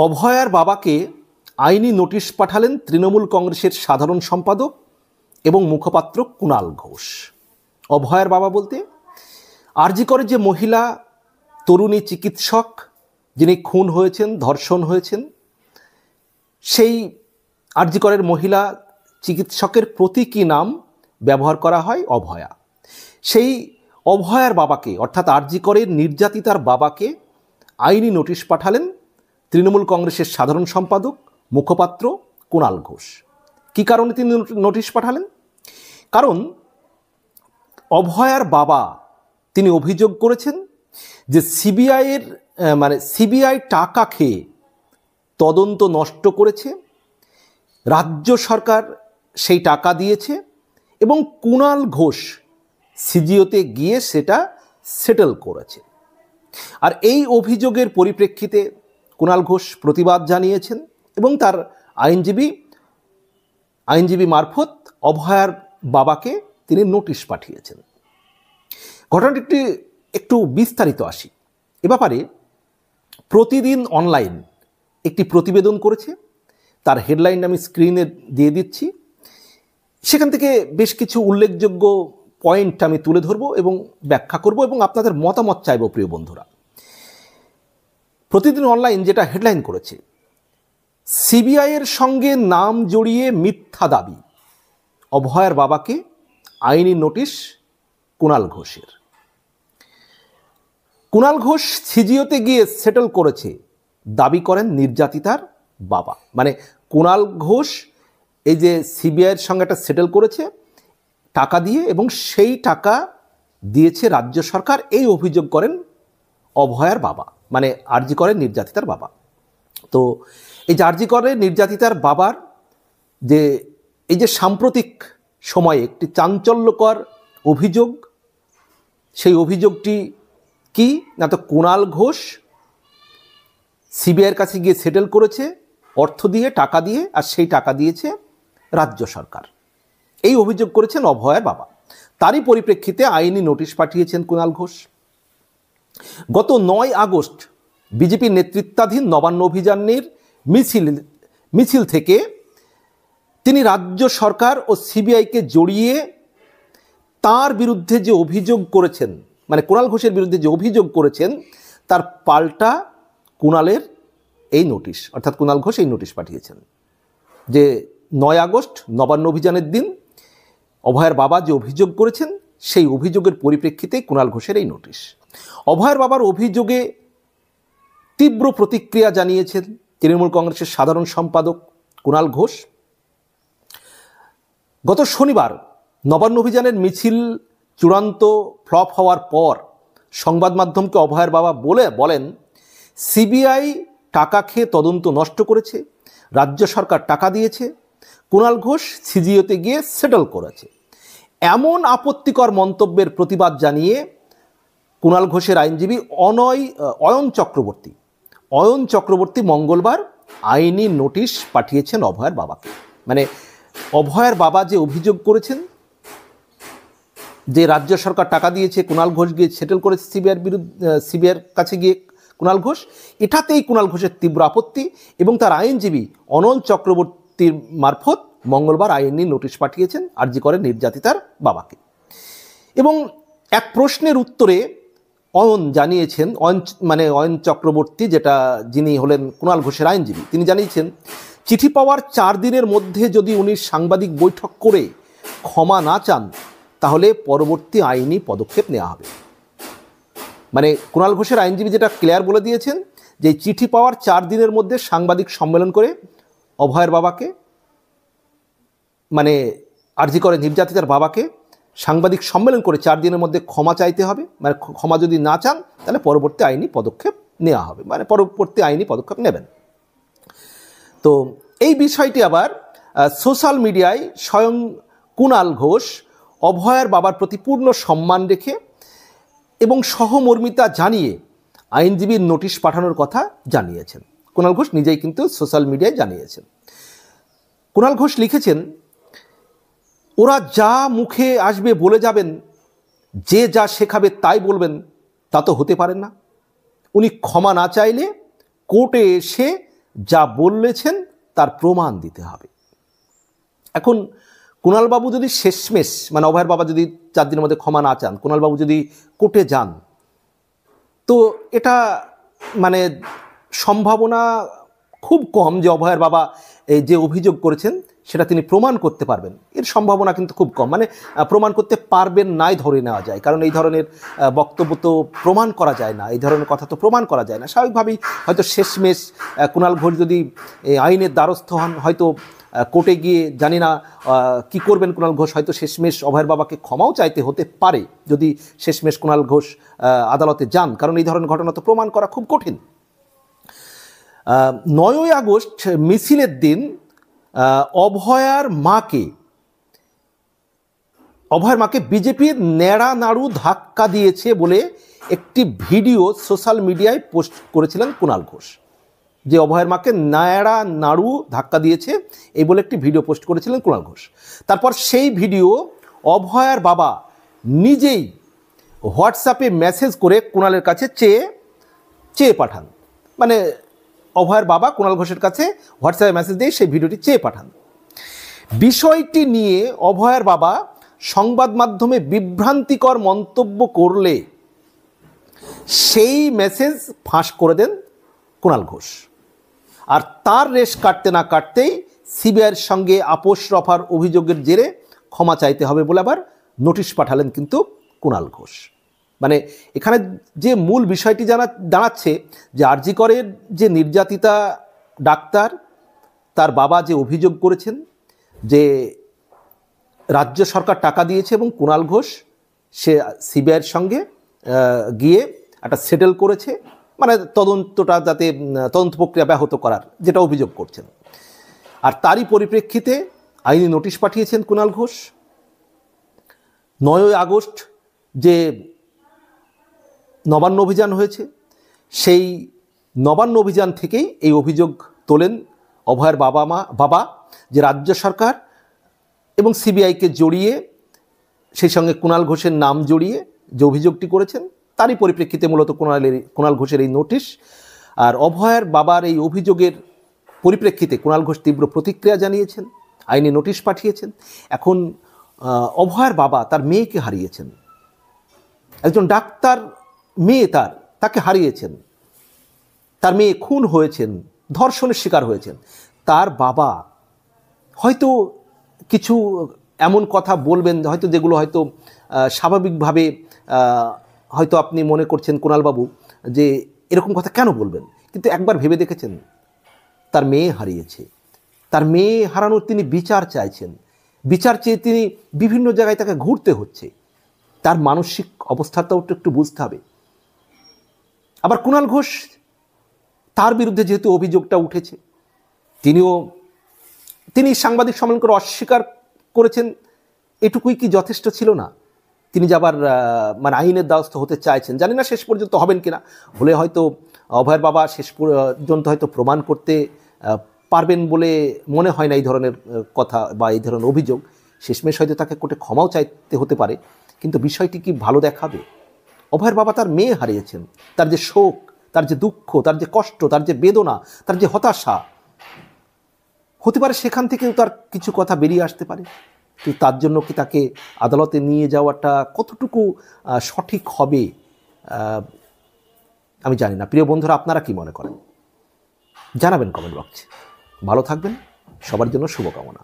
অভয়ার বাবাকে আইনি নোটিশ পাঠালেন তৃণমূল কংগ্রেসের সাধারণ সম্পাদক এবং মুখপাত্র কুণাল ঘোষ। অভয়ার বাবা বলতে আরজি করে যে মহিলা তরুণী চিকিৎসক যিনি খুন হয়েছেন, ধর্ষণ হয়েছেন, সেই আরজি করের মহিলা চিকিৎসকের প্রতীকী নাম ব্যবহার করা হয় অভয়া। সেই অভয়ার বাবাকে অর্থাৎ আরজি করের নির্যাতিতার বাবাকে আইনি নোটিশ পাঠালেন তৃণমূল কংগ্রেসের সাধারণ সম্পাদক মুখপাত্র কুণাল ঘোষ। কী কারণে তিনি নোটিশ পাঠালেন? কারণ অভয়ার বাবা তিনি অভিযোগ করেছেন যে সিবিআই টাকা খেয়ে তদন্ত নষ্ট করেছে, রাজ্য সরকার সেই টাকা দিয়েছে এবং কুণাল ঘোষ সিজিওতে গিয়ে সেটা সেটেল করেছে। আর এই অভিযোগের পরিপ্রেক্ষিতে কুণাল ঘোষ প্রতিবাদ জানিয়েছেন এবং তার আইনজীবী মারফত অভয়ার বাবাকে তিনি নোটিশ পাঠিয়েছেন। ঘটনাটি একটু বিস্তারিত আসি। এ ব্যাপারে প্রতিদিন অনলাইন একটি প্রতিবেদন করেছে, তার হেডলাইন আমি স্ক্রিনে দিয়ে দিচ্ছি। সেখান থেকে বেশ কিছু উল্লেখযোগ্য পয়েন্ট আমি তুলে ধরব এবং ব্যাখ্যা করব এবং আপনাদের মতামত চাইব। প্রিয় বন্ধুরা, প্রতিদিন অনলাইন যেটা হেডলাইন করেছে, সিবিআইয়ের সঙ্গে নাম জড়িয়ে মিথ্যা দাবি, অভয়ার বাবাকে আইনি নোটিশ কুণাল ঘোষের। কুণাল ঘোষ সিজিওতে গিয়ে সেটেল করেছে দাবি করেন নির্যাতিতার বাবা। মানে কুণাল ঘোষ এই যে সিবিআইয়ের সঙ্গে একটা সেটেল করেছে টাকা দিয়ে এবং সেই টাকা দিয়েছে রাজ্য সরকার, এই অভিযোগ করেন অভয়ার বাবা, মানে আরজি করেন নির্যাতিতার বাবা। তো এই যে আরজি করেন নির্যাতিতার বাবার যে এই যে সাম্প্রতিক সময়ে একটি চাঞ্চল্যকর অভিযোগ, সেই অভিযোগটি কি না, তো কুণাল ঘোষ সিবিআইয়ের কাছে গিয়ে সেটেল করেছে অর্থ দিয়ে, টাকা দিয়ে, আর সেই টাকা দিয়েছে রাজ্য সরকার। এই অভিযোগ করেছেন অভয়ার বাবা। তারই পরিপ্রেক্ষিতে আইনি নোটিশ পাঠিয়েছেন কুণাল ঘোষ। গত 9 আগস্ট বিজেপির নেতৃত্বাধীন নবান্ন অভিযানের মিছিল থেকে তিনি রাজ্য সরকার ও সিবিআইকে জড়িয়ে তার বিরুদ্ধে যে অভিযোগ করেছেন, মানে কুণাল ঘোষের বিরুদ্ধে যে অভিযোগ করেছেন, তার পাল্টা কুণালের এই নোটিশ, অর্থাৎ কুণাল ঘোষ এই নোটিশ পাঠিয়েছেন যে 9 আগস্ট নবান্ন অভিযানের দিন অভয়ার বাবা যে অভিযোগ করেছেন, সেই অভিযোগের পরিপ্রেক্ষিতে কুণাল ঘোষের এই নোটিশ। অভয়ার বাবার অভিযোগে তীব্র প্রতিক্রিয়া জানিয়েছেন তৃণমূল কংগ্রেসের সাধারণ সম্পাদক কুণাল ঘোষ। গত শনিবার নবান্ন অভিযানের মিছিল চূড়ান্ত ফ্লপ হওয়ার পর সংবাদ মাধ্যমকে অভয়ার বাবা বলেন, সিবিআই টাকা খেয়ে তদন্ত নষ্ট করেছে, রাজ্য সরকার টাকা দিয়েছে, কুণাল ঘোষ সিজিওতে গিয়ে সেটেল করেছে। এমন আপত্তিকর মন্তব্যের প্রতিবাদ জানিয়ে কুণাল ঘোষের আইনজীবী অয়ন চক্রবর্তী মঙ্গলবার আইনি নোটিশ পাঠিয়েছেন অভয়ার বাবাকে। মানে অভয়ার বাবা যে অভিযোগ করেছেন যে রাজ্য সরকার টাকা দিয়েছে, কুণাল ঘোষ গিয়ে সেটেল করেছে সিবিআইয়ের কাছে গিয়ে কুণাল ঘোষ, এটাতেই কুণাল ঘোষের তীব্র আপত্তি এবং তার আইনজীবী অনল চক্রবর্তীর মারফত মঙ্গলবার আইনি নোটিশ পাঠিয়েছেন আরজি করেন নির্যাতিতার বাবাকে। এবং এক প্রশ্নের উত্তরে অয়ন চক্রবর্তী, যিনি হলেন কুণাল ঘোষের আইনজীবী, তিনি জানিয়েছেন চিঠি পাওয়ার 4 দিনের মধ্যে যদি উনি সাংবাদিক বৈঠক করে ক্ষমা না চান, তাহলে পরবর্তী আইনি পদক্ষেপ নেওয়া হবে। মানে কুণাল ঘোষের আইনজীবী যেটা ক্লিয়ার বলে দিয়েছেন যে চিঠি পাওয়ার 4 দিনের মধ্যে সাংবাদিক সম্মেলন করে অভয়ের বাবাকে, মানে আরজি করে নির্যাতিতার বাবাকে সাংবাদিক সম্মেলন করে 4 দিনের মধ্যে ক্ষমা চাইতে হবে। মানে ক্ষমা যদি না চান তাহলে পরবর্তী আইনি পদক্ষেপ নেওয়া হবে, মানে পরবর্তী আইনি পদক্ষেপ নেবেন। তো এই বিষয়টি আবার সোশ্যাল মিডিয়ায় স্বয়ং কুণাল ঘোষ অভয়ার বাবার প্রতি পূর্ণ সম্মান রেখে এবং সহমর্মিতা জানিয়ে আইনজীবীর নোটিশ পাঠানোর কথা জানিয়েছেন। কুণাল ঘোষ নিজেই কিন্তু সোশ্যাল মিডিয়ায় জানিয়েছেন। কুণাল ঘোষ লিখেছেন, ওরা যা মুখে আসবে বলে যাবেন, যে যা শেখাবে তাই বলবেন, তা তো হতে পারে না। উনি ক্ষমা না চাইলে কোর্টে এসে যা বলেছেন তার প্রমাণ দিতে হবে। এখন কুণালবাবু যদি শেষমেশ মানে অভয়ের বাবা যদি 4 দিনের মধ্যে ক্ষমা না চান, কুণালবাবু যদি কোর্টে যান, তো এটা মানে সম্ভাবনা খুব কম যে অভয়ের বাবা এই যে অভিযোগ করেছেন সেটা তিনি প্রমাণ করতে পারবেন। এর সম্ভাবনা কিন্তু খুব কম, মানে প্রমাণ করতে পারবেন নাই ধরে নেওয়া যায়, কারণ এই ধরনের বক্তব্য তো প্রমাণ করা যায় না, এই ধরনের কথা তো প্রমাণ করা যায় না। স্বাভাবিকভাবেই হয়তো শেষমেশ কুণাল ঘোষ যদি আইনের দ্বারস্থ হন, হয়তো কোর্টে গিয়ে জানি না কি করবেন কুণাল ঘোষ, হয়তো শেষমেশ অভয়ের বাবাকে ক্ষমাও চাইতে হতে পারে যদি শেষমেশ কুণাল ঘোষ আদালতে যান, কারণ এই ধরনের ঘটনা তো প্রমাণ করা খুব কঠিন। 9ই আগস্ট মিছিলের দিন অভয়ের মাকে বিজেপির ন্যাড়া নাড়ু ধাক্কা দিয়েছে বলে একটি ভিডিও সোশ্যাল মিডিয়ায় পোস্ট করেছিলেন কুণাল ঘোষ। যে অভয়ের মাকে ন্যাড়া নাড়ু ধাক্কা দিয়েছে এই বলে একটি ভিডিও পোস্ট করেছিলেন কুণাল ঘোষ। তারপর সেই ভিডিও অভয়ের বাবা নিজেই হোয়াটসঅ্যাপে মেসেজ করে কুণালের কাছে চেয়ে পাঠান, মানে অভয়ের বাবা কুণাল ঘোষের কাছে হোয়াটসঅ্যাপে মেসেজ দিয়ে সেই ভিডিওটি চেয়ে পাঠান। বিষয়টি নিয়ে অভয়ের বাবা সংবাদ মাধ্যমে বিভ্রান্তিকর মন্তব্য করলে সেই মেসেজ ফাঁস করে দেন কুণাল ঘোষ। আর তার রেশ কাটতে না কাটতেই সিবিআইয়ের সঙ্গে আপোষ রফার অভিযোগের জেরে ক্ষমা চাইতে হবে বলে আবার নোটিশ পাঠালেন কিন্তু কুণাল ঘোষ। মানে এখানে যে মূল বিষয়টি দাঁড়াচ্ছে যে আরজি করের যে নির্যাতিতা ডাক্তার, তার বাবা যে অভিযোগ করেছেন যে রাজ্য সরকার টাকা দিয়েছে এবং কুণাল ঘোষ সে সিবিআইয়ের সঙ্গে গিয়ে একটা সেটেল করেছে, মানে তদন্তটা যাতে তদন্ত প্রক্রিয়া ব্যাহত করার যেটা অভিযোগ করছেন। আর তারই পরিপ্রেক্ষিতে আইনি নোটিশ পাঠিয়েছেন কুণাল ঘোষ। 9ই আগস্ট যে নবান্ন অভিযান হয়েছে, সেই নবান্ন অভিযান থেকেই এই অভিযোগ তোলেন অভয়ের বাবা যে রাজ্য সরকার এবং সিবিআইকে জড়িয়ে, সেই সঙ্গে কুণাল ঘোষের নাম জড়িয়ে যে অভিযোগটি করেছেন, তারই পরিপ্রেক্ষিতে মূলত কুণাল ঘোষের এই নোটিশ। আর অভয়ের বাবার এই অভিযোগের পরিপ্রেক্ষিতে কুণাল ঘোষ তীব্র প্রতিক্রিয়া জানিয়েছেন, আইনি নোটিশ পাঠিয়েছেন। এখন অভয়ের বাবা তার মেয়েকে হারিয়েছেন, একজন ডাক্তার মেয়ে তাকে হারিয়েছেন, তার মেয়ে খুন হয়েছেন, ধর্ষণের শিকার হয়েছেন। তার বাবা হয়তো কিছু এমন কথা বলবেন হয়তো যেগুলো হয়তো স্বাভাবিকভাবে হয়তো আপনি মনে করছেন কুণালবাবু যে এরকম কথা কেন বলবেন, কিন্তু একবার ভেবে দেখেছেন তার মেয়ে হারিয়েছে, তার মেয়ে হারানোর তিনি বিচার চাইছেন, বিচার চেয়ে তিনি বিভিন্ন জায়গায় তাকে ঘুরতে হচ্ছে, তার মানসিক অবস্থাটাও একটু বুঝতে হবে। আবার কুণাল ঘোষ তার বিরুদ্ধে যেহেতু অভিযোগটা উঠেছে, তিনি সাংবাদিক সম্মেলন করে অস্বীকার করেছেন, এটুকুই কি যথেষ্ট ছিল না? তিনি যে আবার মানে আইনের দ্বারস্থ হতে চাইছেন, জানি না শেষ পর্যন্ত হবেন কিনা, হলে হয়তো অভয়ের বাবা শেষ পর্যন্ত হয়তো প্রমাণ করতে পারবেন বলে মনে হয় না এই ধরনের কথা বা এই ধরনের অভিযোগ। শেষমেশ হয়তো তাকে কোর্টে ক্ষমাও চাইতে হতে পারে, কিন্তু বিষয়টি কি ভালো দেখাবে? অভয়ের বাবা তার মেয়ে হারিয়েছেন, তার যে শোক, তার যে দুঃখ, তার যে কষ্ট, তার যে বেদনা, তার যে হতাশা, হতে পারে সেখান থেকেও তার কিছু কথা বেরিয়ে আসতে পারে। কিন্তু তার জন্য কি তাকে আদালতে নিয়ে যাওয়াটা কতটুকু সঠিক হবে আমি জানি না। প্রিয় বন্ধুরা, আপনারা কি মনে করেন জানাবেন কমেন্ট বক্সে। ভালো থাকবেন, সবার জন্য শুভকামনা।